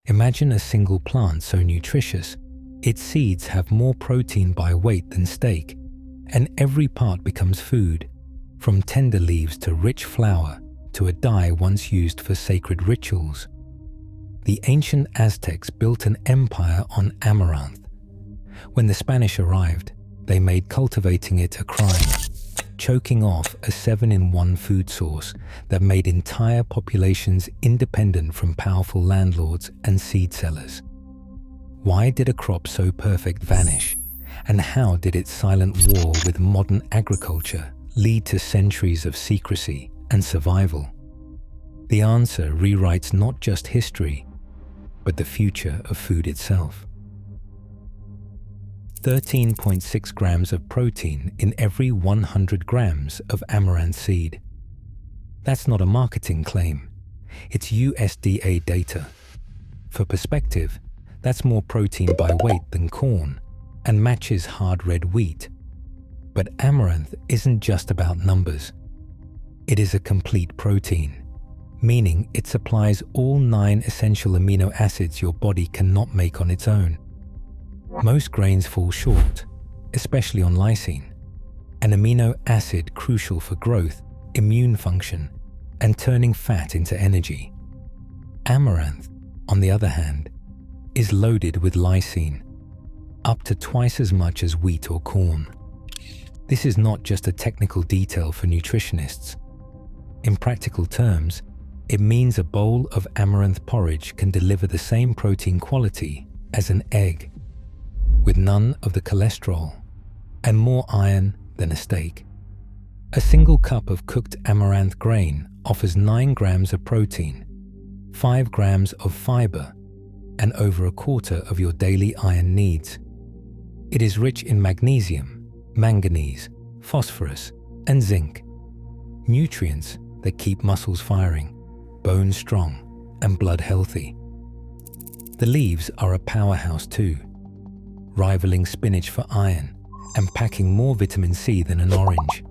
Imagine a single plant so nutritious, its seeds have more protein by weight than steak, and every part becomes food, from tender leaves to rich flour to a dye once used for sacred rituals. The ancient Aztecs built an empire on amaranth. When the Spanish arrived, they made cultivating it a crime, choking off a 7-in-1 food source that made entire populations independent from powerful landlords and seed sellers. Why did a crop so perfect vanish? And how did its silent war with modern agriculture lead to centuries of secrecy and survival? The answer rewrites not just history, but the future of food itself. 13.6 grams of protein in every 100 grams of amaranth seed. That's not a marketing claim. It's USDA data. For perspective, that's more protein by weight than corn and matches hard red wheat. But amaranth isn't just about numbers. It is a complete protein, meaning it supplies all 9 essential amino acids your body cannot make on its own. Most grains fall short, especially on lysine, an amino acid crucial for growth, immune function, and turning fat into energy. Amaranth, on the other hand, is loaded with lysine, up to twice as much as wheat or corn. This is not just a technical detail for nutritionists. In practical terms, it means a bowl of amaranth porridge can deliver the same protein quality as an egg, with none of the cholesterol, and more iron than a steak. A single cup of cooked amaranth grain offers 9 grams of protein, 5 grams of fiber, and over a quarter of your daily iron needs. It is rich in magnesium, manganese, phosphorus, and zinc, nutrients that keep muscles firing, bones strong, and blood healthy. The leaves are a powerhouse too, rivaling spinach for iron and packing more vitamin C than an orange.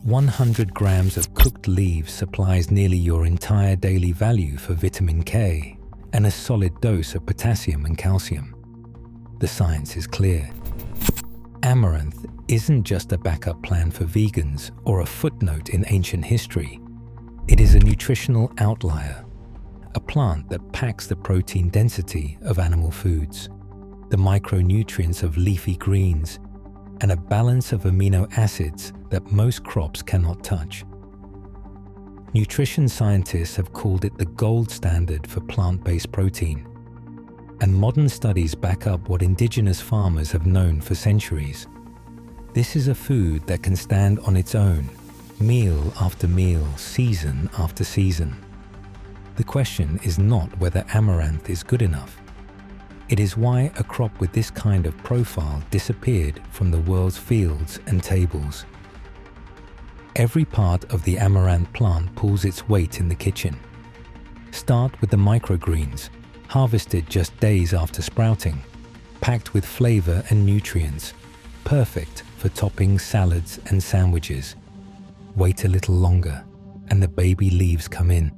100 grams of cooked leaves supplies nearly your entire daily value for vitamin K and a solid dose of potassium and calcium. The science is clear. Amaranth isn't just a backup plan for vegans or a footnote in ancient history. It is a nutritional outlier, a plant that packs the protein density of animal foods, the micronutrients of leafy greens, and a balance of amino acids that most crops cannot touch. Nutrition scientists have called it the gold standard for plant-based protein, and modern studies back up what indigenous farmers have known for centuries. This is a food that can stand on its own, meal after meal, season after season. The question is not whether amaranth is good enough. It is why a crop with this kind of profile disappeared from the world's fields and tables. Every part of the amaranth plant pulls its weight in the kitchen. Start with the microgreens, harvested just days after sprouting, packed with flavor and nutrients, perfect for topping salads and sandwiches. Wait a little longer, and the baby leaves come in.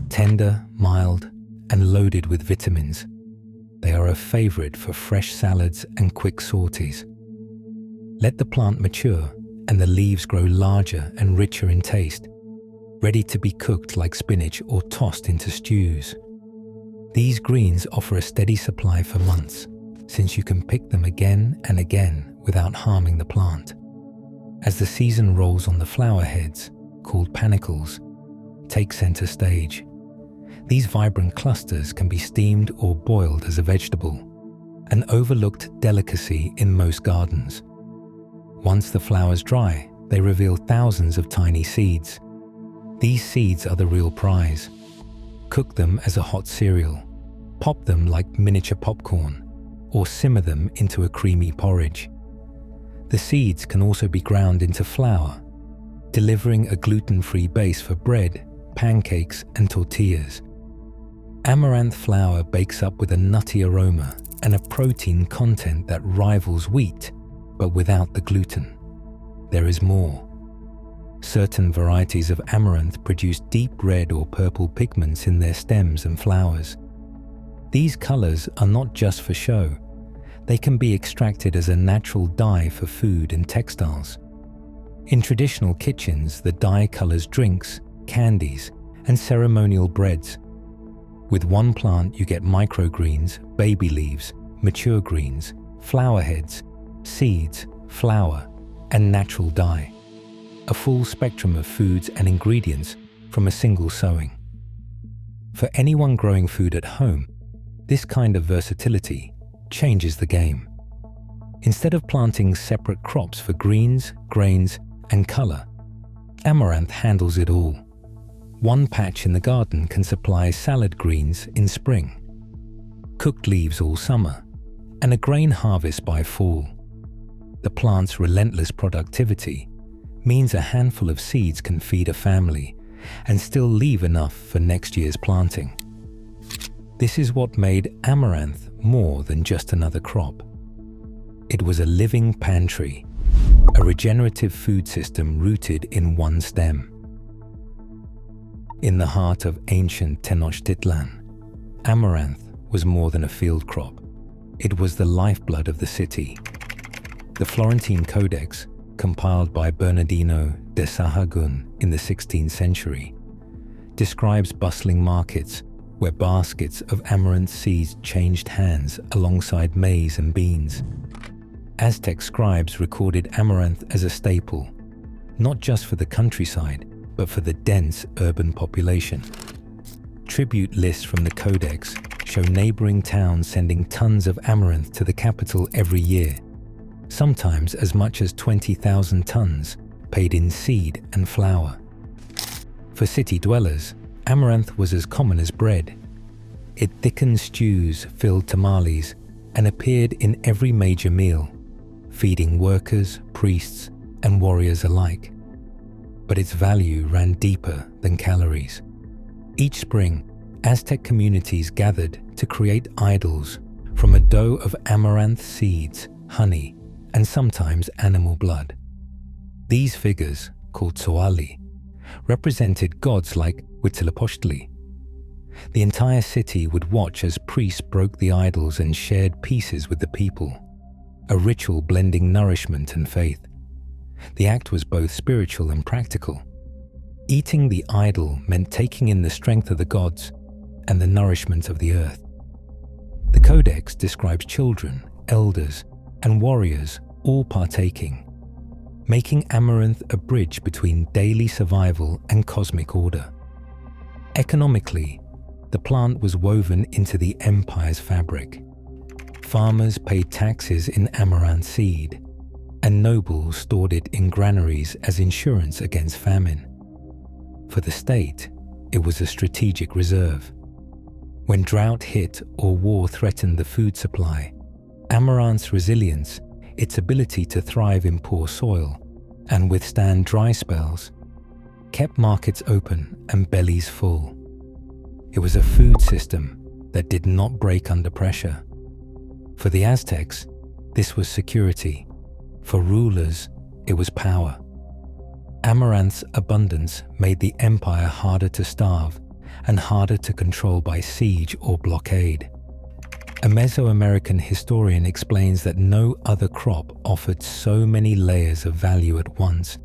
Tender, mild, and loaded with vitamins. They are a favorite for fresh salads and quick sorties. Let the plant mature and the leaves grow larger and richer in taste, ready to be cooked like spinach or tossed into stews. These greens offer a steady supply for months, since you can pick them again and again without harming the plant. As the season rolls on, the flower heads, called panicles, take center stage. These vibrant clusters can be steamed or boiled as a vegetable, an overlooked delicacy in most gardens. Once the flowers dry, they reveal thousands of tiny seeds. These seeds are the real prize. Cook them as a hot cereal, pop them like miniature popcorn, or simmer them into a creamy porridge. The seeds can also be ground into flour, delivering a gluten-free base for bread, pancakes, and tortillas. Amaranth flour bakes up with a nutty aroma and a protein content that rivals wheat, but without the gluten. There is more. Certain varieties of amaranth produce deep red or purple pigments in their stems and flowers. These colors are not just for show. They can be extracted as a natural dye for food and textiles. In traditional kitchens, the dye colors drinks, candies, and ceremonial breads. With one plant, you get microgreens, baby leaves, mature greens, flower heads, seeds, flour, and natural dye. A full spectrum of foods and ingredients from a single sowing. For anyone growing food at home, this kind of versatility changes the game. Instead of planting separate crops for greens, grains, and color, Amaranth handles it all. One patch in the garden can supply salad greens in spring, cooked leaves all summer, and a grain harvest by fall. The plant's relentless productivity means a handful of seeds can feed a family and still leave enough for next year's planting. This is what made Amaranth more than just another crop. It was a living pantry, a regenerative food system rooted in one stem. In the heart of ancient Tenochtitlan, Amaranth was more than a field crop. It was the lifeblood of the city. The Florentine Codex, compiled by Bernardino de Sahagún in the 16th century, describes bustling markets where baskets of amaranth seeds changed hands alongside maize and beans. Aztec scribes recorded amaranth as a staple, not just for the countryside, but for the dense urban population. Tribute lists from the Codex show neighboring towns sending tons of amaranth to the capital every year, sometimes as much as 20,000 tons paid in seed and flour. For city dwellers, amaranth was as common as bread. It thickened stews, filled tamales, and appeared in every major meal, feeding workers, priests, and warriors alike. But its value ran deeper than calories. Each spring, Aztec communities gathered to create idols from a dough of amaranth seeds, honey, and sometimes animal blood. These figures, called Tzoalli, represented gods like Huitzilopochtli. The entire city would watch as priests broke the idols and shared pieces with the people, a ritual blending nourishment and faith. The act was both spiritual and practical. Eating the idol meant taking in the strength of the gods and the nourishment of the earth. The Codex describes children, elders, and warriors all partaking, making amaranth a bridge between daily survival and cosmic order. Economically, the plant was woven into the empire's fabric. Farmers paid taxes in amaranth seed, and nobles stored it in granaries as insurance against famine. For the state, it was a strategic reserve. When drought hit or war threatened the food supply, amaranth's resilience, its ability to thrive in poor soil and withstand dry spells, kept markets open and bellies full. It was a food system that did not break under pressure. For the Aztecs, this was security. For rulers, it was power. Amaranth's abundance made the empire harder to starve and harder to control by siege or blockade. A Mesoamerican historian explains that no other crop offered so many layers of value at once.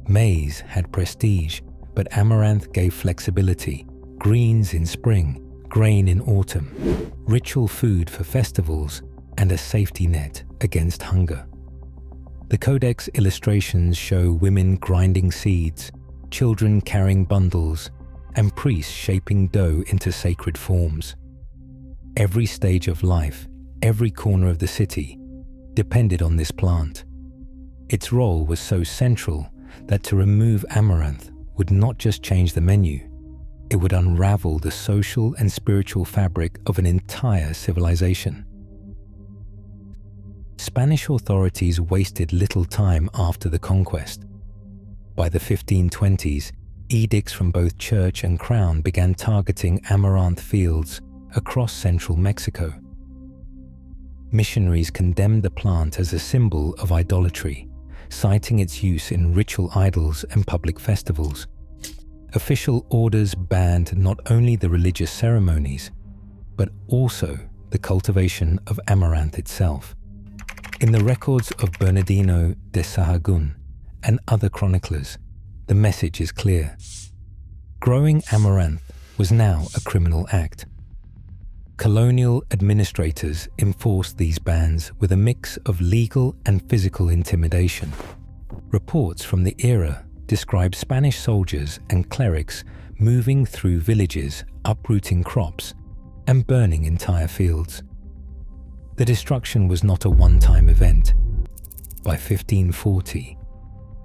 Maize had prestige, but amaranth gave flexibility, greens in spring, grain in autumn, ritual food for festivals, and a safety net against hunger. The Codex illustrations show women grinding seeds, children carrying bundles, and priests shaping dough into sacred forms. Every stage of life, every corner of the city, depended on this plant. Its role was so central that to remove amaranth would not just change the menu, it would unravel the social and spiritual fabric of an entire civilization. Spanish authorities wasted little time after the conquest. By the 1520s, edicts from both church and crown began targeting amaranth fields across central Mexico. Missionaries condemned the plant as a symbol of idolatry, citing its use in ritual idols and public festivals. Official orders banned not only the religious ceremonies, but also the cultivation of amaranth itself. In the records of Bernardino de Sahagún and other chroniclers, the message is clear. Growing amaranth was now a criminal act. Colonial administrators enforced these bans with a mix of legal and physical intimidation. Reports from the era describe Spanish soldiers and clerics moving through villages, uprooting crops, and burning entire fields. The destruction was not a one-time event. By 1540,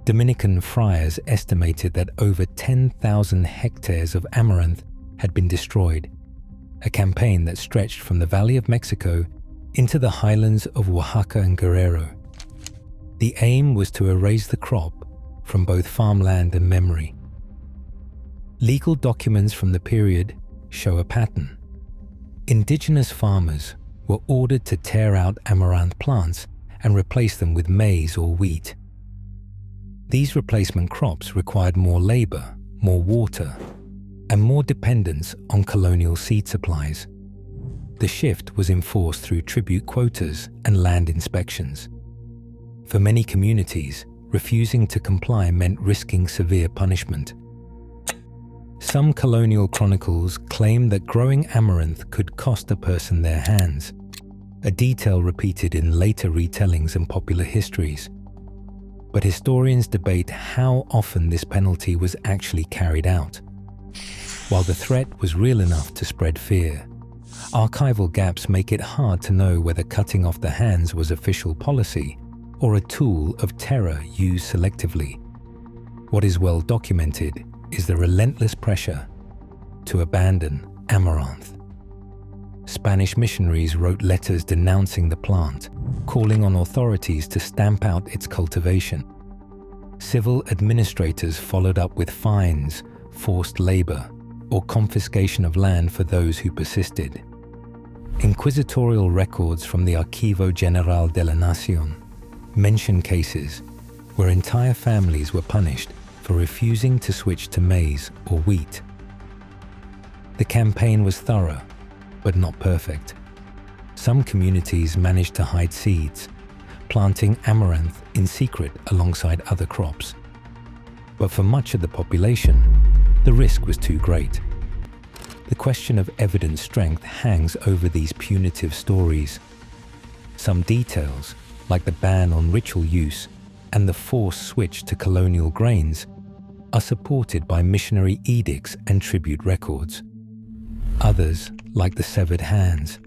Dominican friars estimated that over 10,000 hectares of amaranth had been destroyed, a campaign that stretched from the Valley of Mexico into the highlands of Oaxaca and Guerrero. The aim was to erase the crop from both farmland and memory. Legal documents from the period show a pattern. Indigenous farmers were ordered to tear out amaranth plants and replace them with maize or wheat. These replacement crops required more labor, more water, and more dependence on colonial seed supplies. The shift was enforced through tribute quotas and land inspections. For many communities, refusing to comply meant risking severe punishment. Some colonial chronicles claim that growing amaranth could cost a person their hands, a detail repeated in later retellings and popular histories. But historians debate how often this penalty was actually carried out. While the threat was real enough to spread fear, archival gaps make it hard to know whether cutting off the hands was official policy or a tool of terror used selectively. What is well documented is the relentless pressure to abandon amaranth. Spanish missionaries wrote letters denouncing the plant, calling on authorities to stamp out its cultivation. Civil administrators followed up with fines, forced labor, or confiscation of land for those who persisted. Inquisitorial records from the Archivo General de la Nación mention cases where entire families were punished for refusing to switch to maize or wheat. The campaign was thorough, but not perfect. Some communities managed to hide seeds, planting amaranth in secret alongside other crops. But for much of the population, the risk was too great. The question of evidence strength hangs over these punitive stories. Some details, like the ban on ritual use and the forced switch to colonial grains, are supported by missionary edicts and tribute records. Others, like the severed hands,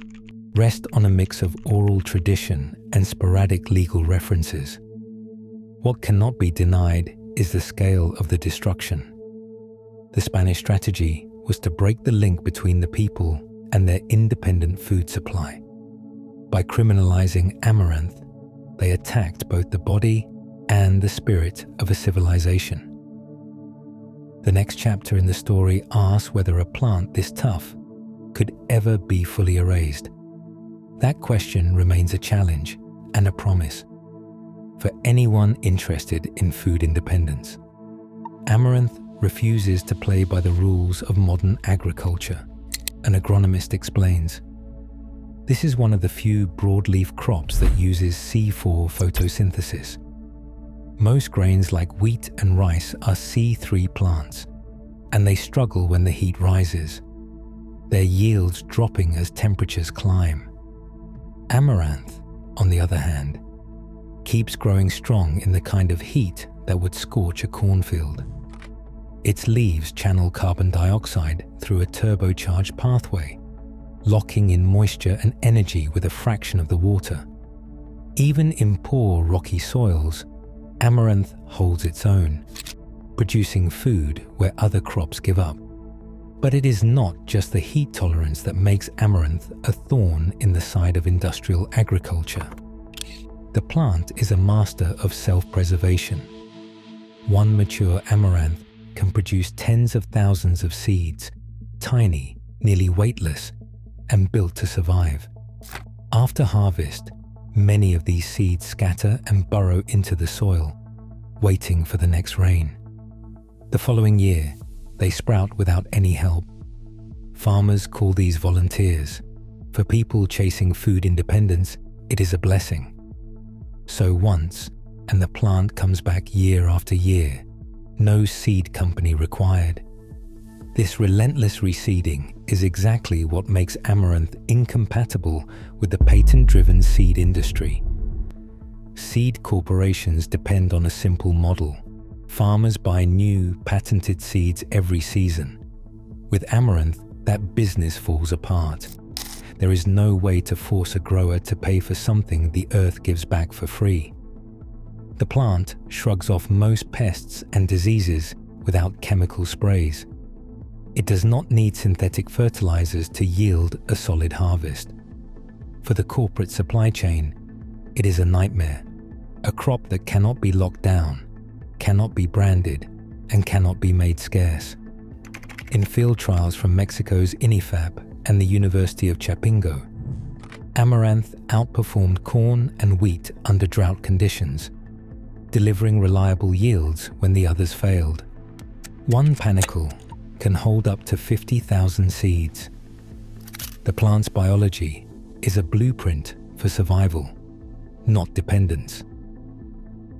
rest on a mix of oral tradition and sporadic legal references. What cannot be denied is the scale of the destruction. The Spanish strategy was to break the link between the people and their independent food supply. By criminalizing amaranth, they attacked both the body and the spirit of a civilization. The next chapter in the story asks whether a plant this tough could ever be fully erased. That question remains a challenge and a promise for anyone interested in food independence. Amaranth refuses to play by the rules of modern agriculture, an agronomist explains. This is one of the few broadleaf crops that uses C4 photosynthesis. Most grains like wheat and rice are C3 plants, and they struggle when the heat rises, their yields dropping as temperatures climb. Amaranth, on the other hand, keeps growing strong in the kind of heat that would scorch a cornfield. Its leaves channel carbon dioxide through a turbocharged pathway, locking in moisture and energy with a fraction of the water. Even in poor, rocky soils, amaranth holds its own, producing food where other crops give up. But it is not just the heat tolerance that makes amaranth a thorn in the side of industrial agriculture. The plant is a master of self-preservation. One mature amaranth can produce tens of thousands of seeds, tiny, nearly weightless, and built to survive. After harvest, many of these seeds scatter and burrow into the soil, waiting for the next rain. The following year, they sprout without any help. Farmers call these volunteers, For people chasing food independence, it is a blessing. Sow once, and the plant comes back year after year. No seed company required. This relentless reseeding is exactly what makes Amaranth incompatible with the patent-driven seed industry. Seed corporations depend on a simple model. Farmers buy new, patented seeds every season. With Amaranth, that business falls apart. There is no way to force a grower to pay for something the earth gives back for free. The plant shrugs off most pests and diseases without chemical sprays. It does not need synthetic fertilizers to yield a solid harvest. For the corporate supply chain, it is a nightmare. A crop that cannot be locked down, cannot be branded, and cannot be made scarce. In field trials from Mexico's INIFAP and the University of Chapingo, Amaranth outperformed corn and wheat under drought conditions, delivering reliable yields when the others failed. One panicle can hold up to 50,000 seeds. The plant's biology is a blueprint for survival, not dependence.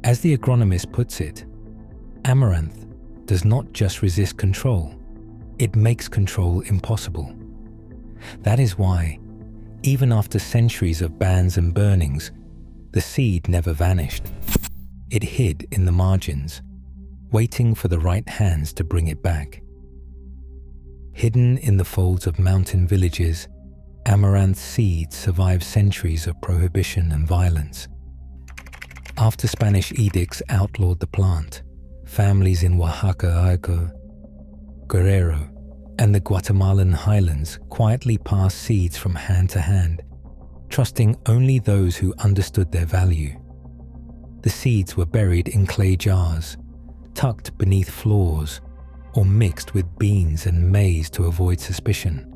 As the agronomist puts it, Amaranth does not just resist control, it makes control impossible. That is why, even after centuries of bans and burnings, the seed never vanished. It hid in the margins, waiting for the right hands to bring it back. Hidden in the folds of mountain villages, Amaranth seeds survived centuries of prohibition and violence. After Spanish edicts outlawed the plant, families in Oaxaca, Guerrero, and the Guatemalan highlands quietly passed seeds from hand to hand, trusting only those who understood their value. The seeds were buried in clay jars, tucked beneath floors, or mixed with beans and maize to avoid suspicion.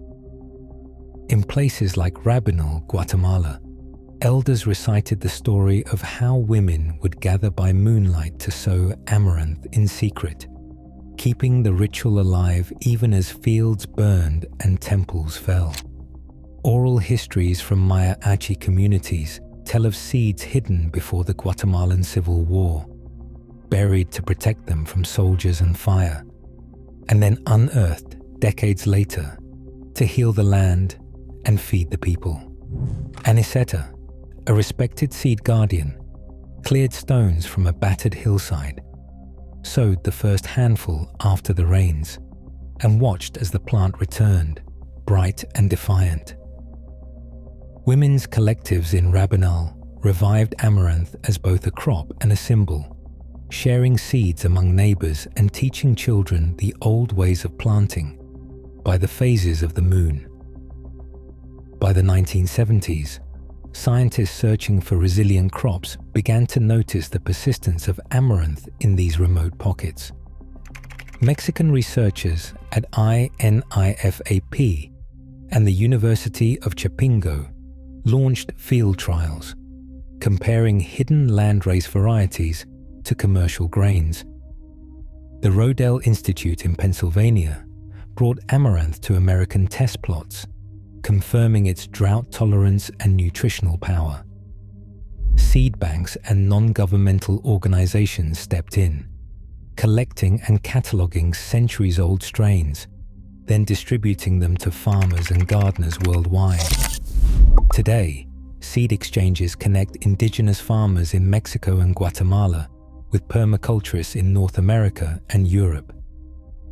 In places like Rabinal, Guatemala, elders recited the story of how women would gather by moonlight to sow amaranth in secret, keeping the ritual alive even as fields burned and temples fell. Oral histories from Maya Achi communities tell of seeds hidden before the Guatemalan Civil War, buried to protect them from soldiers and fire, and then unearthed decades later to heal the land and feed the people. Aniceta, a respected seed guardian, cleared stones from a battered hillside, sowed the first handful after the rains, and watched as the plant returned, bright and defiant. Women's collectives in Rabinal revived amaranth as both a crop and a symbol, sharing seeds among neighbors and teaching children the old ways of planting by the phases of the moon. By the 1970s, scientists searching for resilient crops began to notice the persistence of amaranth in these remote pockets. Mexican researchers at INIFAP and the University of Chapingo launched field trials, comparing hidden landrace varieties to commercial grains. The Rodell Institute in Pennsylvania brought amaranth to American test plots, confirming its drought tolerance and nutritional power. Seed banks and non-governmental organizations stepped in, collecting and cataloging centuries-old strains, then distributing them to farmers and gardeners worldwide. Today, seed exchanges connect indigenous farmers in Mexico and Guatemala with permaculturists in North America and Europe.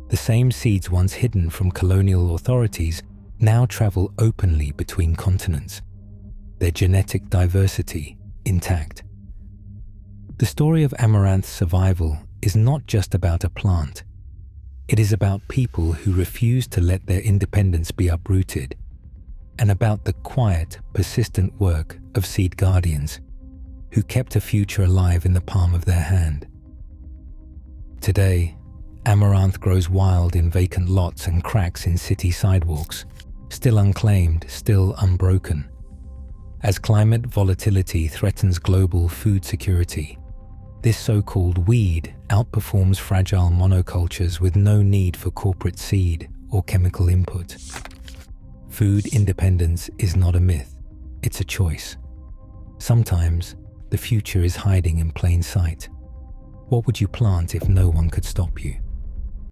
The same seeds once hidden from colonial authorities now travel openly between continents, their genetic diversity intact. The story of amaranth's survival is not just about a plant. It is about people who refuse to let their independence be uprooted, and about the quiet, persistent work of seed guardians who kept a future alive in the palm of their hand. Today, amaranth grows wild in vacant lots and cracks in city sidewalks, still unclaimed, still unbroken. As climate volatility threatens global food security, this so-called weed outperforms fragile monocultures with no need for corporate seed or chemical input. Food independence is not a myth, it's a choice. Sometimes, the future is hiding in plain sight. What would you plant if no one could stop you?